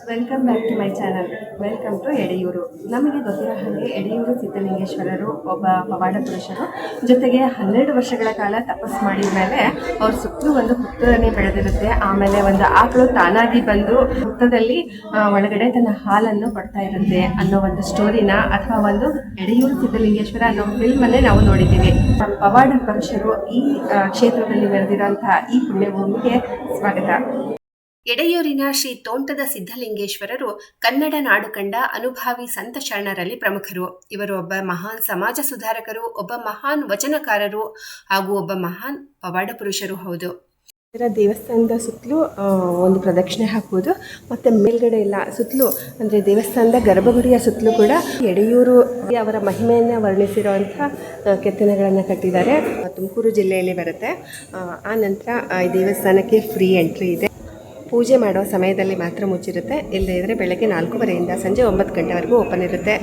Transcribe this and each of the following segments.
Welcome back to my channel. Welcome to Yediyur. ನಮಗೆ ಗೊತ್ತಿರೋ ಹಾಗೆ ಎಡೆಯೂರು ಸಿದ್ಧಲಿಂಗೇಶ್ವರರು ಒಬ್ಬ ಪವಾಡ ಪುರುಷರು, ಜೊತೆಗೆ 12 ವರ್ಷಗಳ ಕಾಲ ತಪಸ್ಸು ಮಾಡಿದ ಮೇಲೆ ಅವ್ರ ಸುತ್ತಲೂ ಒಂದು ಹುತ್ತನೇ ಬೆಳೆದಿರುತ್ತೆ. ಆಮೇಲೆ ಒಂದು ಆಕಳು ತಾನಾಗಿ ಬಂದು ಹುತ್ತದಲ್ಲಿ ಒಳಗಡೆ ತನ್ನ ಹಾಲನ್ನು ಕೊಡ್ತಾ ಇರುತ್ತೆ ಅನ್ನೋ ಒಂದು ಸ್ಟೋರಿನ ಅಥವಾ ಒಂದು ಎಡೆಯೂರು ಸಿದ್ಧಲಿಂಗೇಶ್ವರ ಅನ್ನೋ ಫಿಲ್ಮನ್ನೇ ನಾವು ನೋಡಿದ್ದೀವಿ. ಪವಾಡ ಪುರುಷರು ಈ ಕ್ಷೇತ್ರದಲ್ಲಿ ಬೆಳೆದಿರುವಂತಹ ಈ ಪುಣ್ಯಭೂಮಿಗೆ ಸ್ವಾಗತ. ಎಡೆಯೂರಿನ ಶ್ರೀ ತೋಂಟದ ಸಿದ್ಧಲಿಂಗೇಶ್ವರರು ಕನ್ನಡ ನಾಡು ಕಂಡ ಅನುಭಾವಿ ಸಂತ ಶರಣರಲ್ಲಿ ಪ್ರಮುಖರು. ಇವರು ಒಬ್ಬ ಮಹಾನ್ ಸಮಾಜ ಸುಧಾರಕರು, ಒಬ್ಬ ಮಹಾನ್ ವಚನಕಾರರು ಹಾಗೂ ಒಬ್ಬ ಮಹಾನ್ ಪವಾಡ ಪುರುಷರು ಹೌದು. ಇದರ ದೇವಸ್ಥಾನದ ಸುತ್ತಲೂ ಒಂದು ಪ್ರದಕ್ಷಿಣೆ ಹಾಕ್ಬೋದು. ಮತ್ತು ಮೇಲ್ಗಡೆ ಎಲ್ಲ ಸುತ್ತಲೂ ಅಂದರೆ ದೇವಸ್ಥಾನದ ಗರ್ಭಗುಡಿಯ ಸುತ್ತಲೂ ಕೂಡ ಎಡೆಯೂರು ಅವರ ಮಹಿಮೆಯನ್ನು ವರ್ಣಿಸಿರುವಂಥ ಕೆತ್ತನೆಗಳನ್ನು ಕಟ್ಟಿದ್ದಾರೆ. ತುಮಕೂರು ಜಿಲ್ಲೆಯಲ್ಲಿ ಬರುತ್ತೆ. ಆ ನಂತರ ಈ ದೇವಸ್ಥಾನಕ್ಕೆ ಫ್ರೀ ಎಂಟ್ರಿ ಇದೆ. ಪೂಜೆ ಮಾಡೋ ಸಮಯದಲ್ಲಿ ಮಾತ್ರ ಮುಚ್ಚಿರುತ್ತೆ, ಇಲ್ಲದೇ ಇದ್ದರೆ ಬೆಳಗ್ಗೆ 4:30ಯಿಂದ ಸಂಜೆ 9 ಗಂಟೆವರೆಗೂ ಓಪನ್ ಇರುತ್ತೆ.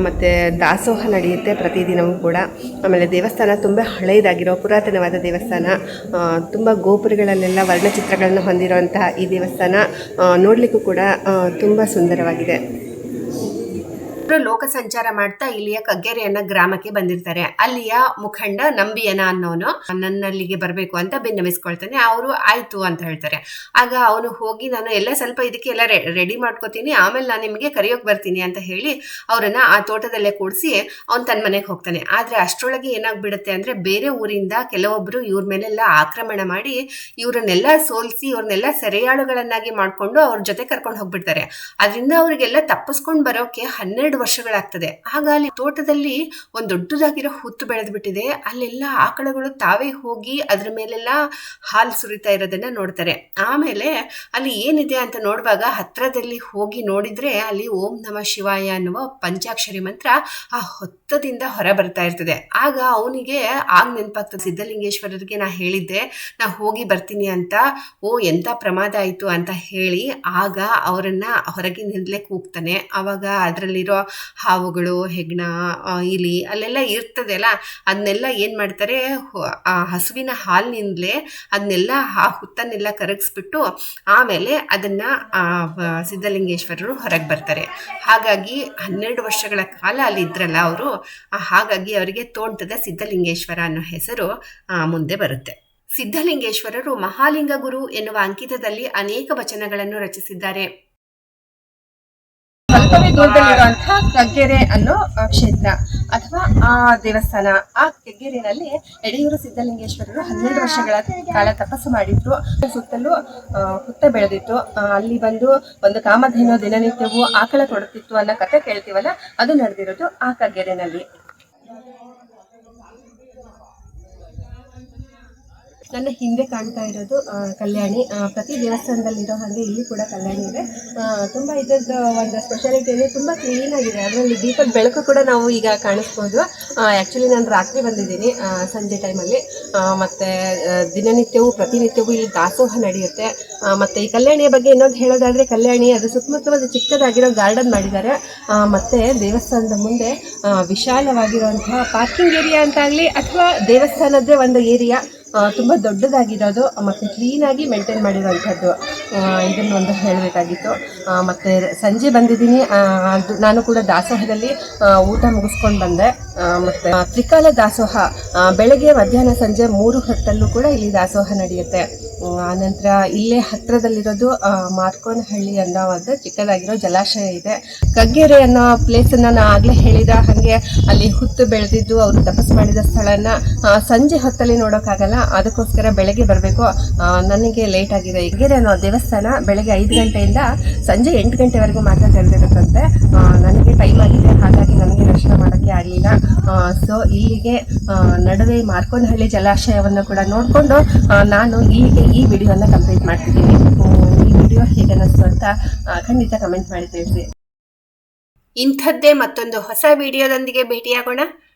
ಮತ್ತು ದಾಸೋಹ ನಡೆಯುತ್ತೆ ಪ್ರತಿದಿನವೂ ಕೂಡ. ಆಮೇಲೆ ದೇವಸ್ಥಾನ ತುಂಬ ಹಳೆಯದಾಗಿರೋ ಪುರಾತನವಾದ ದೇವಸ್ಥಾನ. ತುಂಬ ಗೋಪುರಗಳಲ್ಲೆಲ್ಲ ವರ್ಣಚಿತ್ರಗಳನ್ನು ಹೊಂದಿರುವಂತಹ ಈ ದೇವಸ್ಥಾನ ನೋಡಲಿಕ್ಕೂ ಕೂಡ ತುಂಬ ಸುಂದರವಾಗಿದೆ. ಲೋಕ ಸಂಚಾರ ಮಾಡ್ತಾ ಇಲ್ಲಿಯ ಕಗ್ಗೆರೆಯನ್ನ ಗ್ರಾಮಕ್ಕೆ ಬಂದಿರ್ತಾರೆ. ಅಲ್ಲಿಯ ಮುಖಂಡ ನಂಬಿಯನ ಅನ್ನೋನು ನನ್ನಲ್ಲಿಗೆ ಬರಬೇಕು ಅಂತ ಭಿನ್ನವಿಸ್ಕೊಳ್ತಾನೆ. ಅವರು ಆಯ್ತು ಅಂತ ಹೇಳ್ತಾರೆ. ಆಗ ಅವನು ಹೋಗಿ ನಾನು ಎಲ್ಲ ಸ್ವಲ್ಪ ಇದಕ್ಕೆಲ್ಲ ರೆಡಿ ಮಾಡ್ಕೋತೀನಿ, ಆಮೇಲೆ ನಾನು ನಿಮಗೆ ಕರೆಯೋಕ್ ಬರ್ತೀನಿ ಅಂತ ಹೇಳಿ ಅವರನ್ನ ಆ ತೋಟದಲ್ಲೇ ಕೂಡಿಸಿ ಅವ್ನು ತನ್ನ ಮನೆಗೆ ಹೋಗ್ತಾನೆ. ಆದ್ರೆ ಅಷ್ಟರೊಳಗೆ ಏನಾಗ್ಬಿಡುತ್ತೆ ಅಂದ್ರೆ ಬೇರೆ ಊರಿಂದ ಕೆಲವೊಬ್ರು ಇವ್ರ ಮೇಲೆಲ್ಲ ಆಕ್ರಮಣ ಮಾಡಿ ಇವ್ರನ್ನೆಲ್ಲ ಸೋಲಿಸಿ ಇವ್ರನ್ನೆಲ್ಲ ಸೆರೆಯಾಳುಗಳನ್ನಾಗಿ ಮಾಡ್ಕೊಂಡು ಅವ್ರ ಜೊತೆ ಕರ್ಕೊಂಡು ಹೋಗ್ಬಿಡ್ತಾರೆ. ಅದರಿಂದ ಅವ್ರಿಗೆಲ್ಲ ತಪ್ಪಿಸ್ಕೊಂಡು ಬರೋಕೆ 12 ವರ್ಷಗಳಾಗ್ತದೆ. ಆಗ ಅಲ್ಲಿ ತೋಟದಲ್ಲಿ ಒಂದು ದೊಡ್ಡದಾಗಿರೋ ಹುತ್ತು ಬೆಳೆದು ಬಿಟ್ಟಿದೆ. ಅಲ್ಲೆಲ್ಲ ಆಕಳುಗಳು ತಾವೇ ಹೋಗಿ ಅದ್ರ ಮೇಲೆಲ್ಲ ಹಾಲು ಸುರಿತಾ ಇರೋದನ್ನ ನೋಡ್ತಾರೆ. ಆಮೇಲೆ ಅಲ್ಲಿ ಏನಿದೆ ಅಂತ ನೋಡುವಾಗ ಹತ್ರದಲ್ಲಿ ಹೋಗಿ ನೋಡಿದ್ರೆ ಅಲ್ಲಿ ಓಂ ನಮಃ ಶಿವಾಯ ಅನ್ನುವ ಪಂಚಾಕ್ಷರಿ ಮಂತ್ರ ಆ ಹೊತ್ತದಿಂದ ಹೊರ ಬರ್ತಾ ಇರ್ತದೆ. ಆಗ ಅವನಿಗೆ ಆಗ ನೆನಪಾಗ್ತದೆ, ಸಿದ್ಧಲಿಂಗೇಶ್ವರರಿಗೆ ನಾ ಹೇಳಿದ್ದೆ ನಾ ಹೋಗಿ ಬರ್ತೀನಿ ಅಂತ, ಓ ಎಂತ ಪ್ರಮಾದ ಆಯ್ತು ಅಂತ ಹೇಳಿ ಆಗ ಅವರನ್ನ ಹೊರಗೆ ನಿಲ್ಲಕ್ಕೆ ಹೋಗ್ತಾನೆ. ಆವಾಗ ಅದರಲ್ಲಿರೋ ಹಾವುಗಳು, ಹೆಗ್ಣ, ಇಲಿ ಅಲ್ಲೆಲ್ಲ ಇರ್ತದೆಲ್ಲ ಅದನ್ನೆಲ್ಲ ಏನ್ ಮಾಡ್ತಾರೆ, ಆ ಹಸುವಿನ ಹಾಲಿನಿಂದಲೇ ಅದನ್ನೆಲ್ಲ ಆ ಹುತ್ತನ್ನೆಲ್ಲ ಕರಗಿಸ್ಬಿಟ್ಟು ಆಮೇಲೆ ಅದನ್ನ ಸಿದ್ಧಲಿಂಗೇಶ್ವರರು ಹೊರಗೆ ಬರ್ತಾರೆ. ಹಾಗಾಗಿ 12 ವರ್ಷಗಳ ಕಾಲ ಅಲ್ಲಿ ಇದ್ರಲ್ಲ ಅವರು, ಹಾಗಾಗಿ ಅವರಿಗೆ ತೋಂಟದ ಸಿದ್ಧಲಿಂಗೇಶ್ವರ ಅನ್ನೋ ಹೆಸರು ಮುಂದೆ ಬರುತ್ತೆ. ಸಿದ್ಧಲಿಂಗೇಶ್ವರರು ಮಹಾಲಿಂಗ ಗುರು ಎನ್ನುವ ಅಂಕಿತದಲ್ಲಿ ಅನೇಕ ವಚನಗಳನ್ನು ರಚಿಸಿದ್ದಾರೆ. ಸ್ವಲ್ಪವೇ ದೂರದಲ್ಲಿರುವಂತಹ ಕಗ್ಗೆರೆ ಅನ್ನೋ ಕ್ಷೇತ್ರ ಅಥವಾ ಆ ದೇವಸ್ಥಾನ. ಆ ಕಗ್ಗೆರೆನಲ್ಲಿ ಎಡೆಯೂರು ಸಿದ್ಧಲಿಂಗೇಶ್ವರರು 12 ವರ್ಷಗಳ ಕಾಲ ತಪಸ್ಸು ಮಾಡಿದ್ರು. ಸುತ್ತಲೂ ಹುತ್ತ ಬೆಳೆದಿತ್ತು. ಅಲ್ಲಿ ಬಂದು ಒಂದು ಕಾಮಧೇನು ದಿನನಿತ್ಯವೂ ಆಕಳ ಕೊಡುತ್ತಿತ್ತು ಅನ್ನೋ ಕಥೆ ಕೇಳ್ತೀವಲ್ಲ, ಅದು ನಡೆದಿರೋದು ಆ ಕಗ್ಗೆರೆನಲ್ಲಿ. ನನ್ನ ಹಿಂದೆ ಕಾಣ್ತಾ ಇರೋದು ಕಲ್ಯಾಣಿ. ಪ್ರತಿ ದೇವಸ್ಥಾನದಲ್ಲಿರೋ ಹಾಗೆ ಇಲ್ಲಿ ಕೂಡ ಕಲ್ಯಾಣಿ ಇದೆ. ತುಂಬ ಇದ್ರದ್ದು ಒಂದು ಸ್ಪೆಷಾಲಿಟಿ ಅಂದರೆ ತುಂಬ ಕ್ಲೀನ್ ಆಗಿದೆ. ಅದರಲ್ಲಿ ದೀಪದ ಬೆಳಕು ಕೂಡ ನಾವು ಈಗ ಕಾಣಿಸ್ಬೋದು. ಆ್ಯಕ್ಚುಲಿ ನಾನು ರಾತ್ರಿ ಬಂದಿದ್ದೀನಿ, ಸಂಜೆ ಟೈಮಲ್ಲಿ. ಮತ್ತು ದಿನನಿತ್ಯವೂ ಪ್ರತಿನಿತ್ಯವೂ ಇಲ್ಲಿ ದಾಸೋಹ ನಡೆಯುತ್ತೆ. ಮತ್ತು ಈ ಕಲ್ಯಾಣಿಯ ಬಗ್ಗೆ ಇನ್ನೊಂದು ಹೇಳೋದಾದರೆ, ಕಲ್ಯಾಣಿ ಅದು ಸುತ್ತಮುತ್ತ ಒಂದು ಚಿಕ್ಕದಾಗಿರೋ ಗಾರ್ಡನ್ ಮಾಡಿದ್ದಾರೆ. ಮತ್ತು ದೇವಸ್ಥಾನದ ಮುಂದೆ ವಿಶಾಲವಾಗಿರುವಂತಹ ಪಾರ್ಕಿಂಗ್ ಏರಿಯಾ ಅಂತಾಗಲಿ ಅಥವಾ ದೇವಸ್ಥಾನದ್ದೇ ಒಂದು ಏರಿಯಾ ತುಂಬ ದೊಡ್ಡದಾಗಿರೋದು ಮತ್ತು ಕ್ಲೀನಾಗಿ ಮೇಂಟೈನ್ ಮಾಡಿರೋವಂಥದ್ದು, ಇದನ್ನೊಂದು ಹೇಳಬೇಕಾಗಿತ್ತು. ಮತ್ತು ಸಂಜೆ ಬಂದಿದ್ದೀನಿ, ನಾನು ಕೂಡ ದಾಸೋಹದಲ್ಲಿ ಊಟ ಮುಗಿಸ್ಕೊಂಡು ಬಂದೆ. ಮತ್ತು ತ್ರಿಕಾಲ ದಾಸೋಹ ಬೆಳಗ್ಗೆ ಮಧ್ಯಾಹ್ನ ಸಂಜೆ 3 ಹೊತ್ತಲ್ಲೂ ಕೂಡ ಇಲ್ಲಿ ದಾಸೋಹ ನಡೆಯುತ್ತೆ. ಆನಂತರ ಇಲ್ಲೇ ಹತ್ತಿರದಲ್ಲಿರೋದು ಮಾರ್ಕೋನಹಳ್ಳಿ ಅನ್ನೋ ಒಂದು ಚಿಕ್ಕದಾಗಿರೋ ಜಲಾಶಯ ಇದೆ. ಕಗ್ಗೆರೆ ಅನ್ನೋ ಪ್ಲೇಸನ್ನು ನಾನು ಆಗಲೇ ಹೇಳಿದ ಹಾಗೆ ಅಲ್ಲಿ ಹುತ್ತು ಬೆಳೆದಿದ್ದು ಅವರು ತಪಸ್ಸು ಮಾಡಿದ ಸ್ಥಳನ ಸಂಜೆ ಹೊತ್ತಲ್ಲಿ ನೋಡೋಕ್ಕಾಗಲ್ಲ. ಅದಕ್ಕೋಸ್ಕರ ಬೆಳಗ್ಗೆ ಬರಬೇಕು. ನನಗೆ ಲೇಟ್ ಆಗಿದೆ. ಕಗ್ಗೆರೆ ಅನ್ನೋ ದೇವಸ್ಥಾನ ಬೆಳಗ್ಗೆ 5 ಗಂಟೆಯಿಂದ ಸಂಜೆ 8 ಗಂಟೆವರೆಗೂ ಮಾತ್ರ ತೆರೆದಿರುತ್ತಂತೆ. ನನಗೆ ಟೈಮ್ ಆಗಿದೆ, ಹಾಗಾಗಿ ನನಗೆ ದರ್ಶನ ಮಾಡೋಕ್ಕೆ ಆಗಲಿಲ್ಲ. ಸೊ ಇಲ್ಲಿಗೆ ನಡುವೆ ಮಾರ್ಕೋನಹಳ್ಳಿ ಜಲಾಶಯವನ್ನು ಕೂಡ ನೋಡಿಕೊಂಡು ನಾನು ಇಲ್ಲಿಗೆ ಈ ವಿಡಿಯೋನ ಕಂಪ್ಲೀಟ್ ಮಾಡ್ತಿದ್ದೀನಿ. ಈ ವಿಡಿಯೋ ಹೇಗೆ ಅನ್ನಿಸ್ತು ಅಂತ ಖಂಡಿತ ಕಮೆಂಟ್ ಮಾಡಿ ತಿಳಿಸಿ. ಇಂಥದ್ದೇ ಮತ್ತೊಂದು ಹೊಸ ವಿಡಿಯೋದೊಂದಿಗೆ ಭೇಟಿಯಾಗೋಣ.